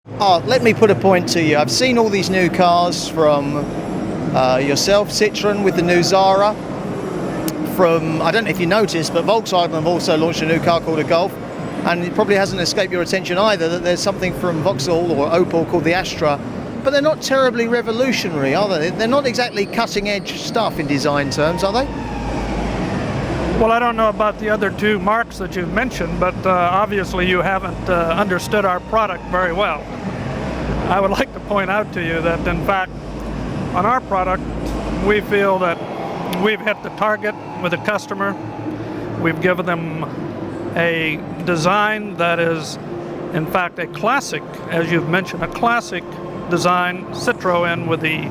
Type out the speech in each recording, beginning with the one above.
Oh, let me put a point to you. I've seen all these new cars from yourself, Citroen, with the new Xsara. From, I don't know if you noticed, but Volkswagen have also launched a new car called a Golf. And it probably hasn't escaped your attention either that there's something from Vauxhall or Opel called the Astra. But they're not terribly revolutionary, are they? They're not exactly cutting-edge stuff in design terms, are they? Well, I don't know about the other two marks that you've mentioned, but obviously you haven't understood our product very well. I would like to point out to you that, in fact, on our product, we feel that we've hit the target with the customer. We've given them a design that is, in fact, a classic, as you've mentioned, a classic design Citroen with the,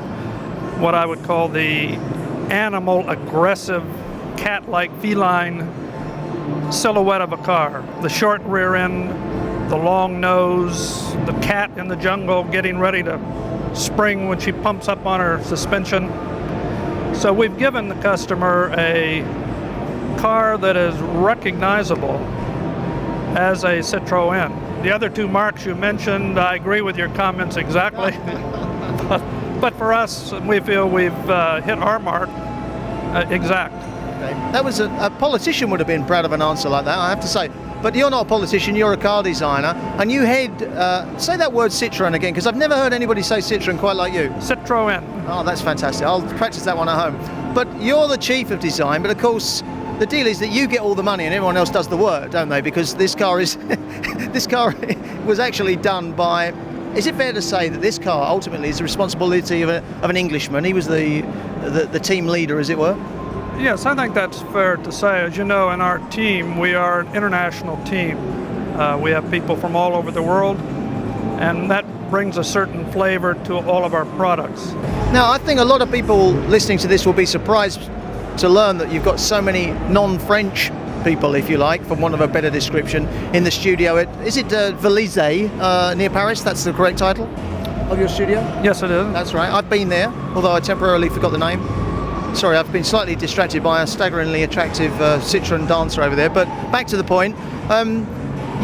what I would call the animal aggressive cat-like feline silhouette of a car. The short rear end, the long nose, the cat in the jungle getting ready to spring when she pumps up on her suspension. So we've given the customer a car that is recognizable as a Citroen. The other two marks you mentioned, I agree with your comments exactly. but for us, we feel we've hit our mark exact. Okay. That was a politician would have been proud of an answer like that, I have to say. But you're not a politician, you're a car designer, and you head, say that word Citroen again, because I've never heard anybody say Citroen quite like you. Citroen. Oh, that's fantastic. I'll practice that one at home. But you're the chief of design, but of course, the deal is that you get all the money and everyone else does the work, don't they? Because this car is, this car was actually done by, is it fair to say that this car ultimately is the responsibility of an Englishman? He was the team leader, as it were? Yes, I think that's fair to say. As you know, in our team, we are an international team. We have people from all over the world, and that brings a certain flavor to all of our products. Now, I think a lot of people listening to this will be surprised to learn that you've got so many non-French people, if you like, for want of a better description, in the studio. Is it Blakeslee near Paris? That's the correct title of your studio? Yes, it is. That's right. I've been there, although I temporarily forgot the name. Sorry, I've been slightly distracted by a staggeringly attractive Citroen dancer over there. But back to the point,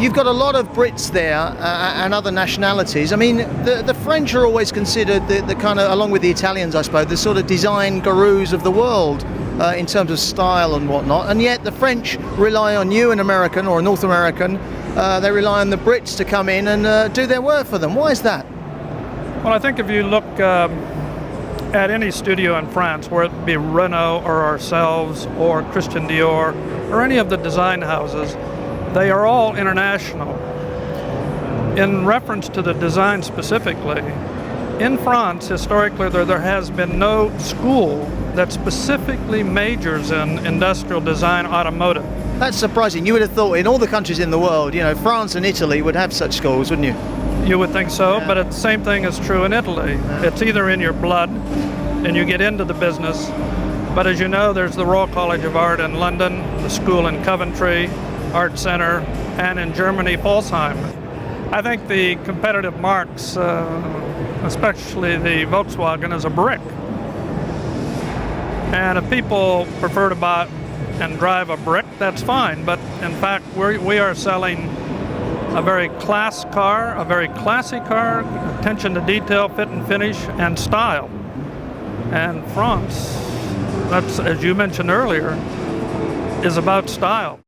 you've got a lot of Brits there and other nationalities. I mean, the French are always considered the kind of, along with the Italians, I suppose, the sort of design gurus of the world in terms of style and whatnot. And yet the French rely on you, an American or a North American. They rely on the Brits to come in and do their work for them. Why is that? Well, I think if you look at any studio in France, whether it be Renault or ourselves or Christian Dior or any of the design houses, they are all international. In reference to the design specifically, in France, historically, there has been no school that specifically majors in industrial design automotive. That's surprising. You would have thought in all the countries in the world, you know, France and Italy would have such schools, wouldn't you? You would think so, yeah. But the same thing is true in Italy. Yeah. It's either in your blood and you get into the business, but as you know, there's the Royal College of Art in London, the school in Coventry, Art Center, and in Germany, Pforzheim. I think the competitive marks, especially the Volkswagen, is a brick. And if people prefer to buy and drive a brick, that's fine. But in fact, we are selling a very class car, a very classy car, attention to detail, fit and finish, and style. And France, that's, as you mentioned earlier, is about style.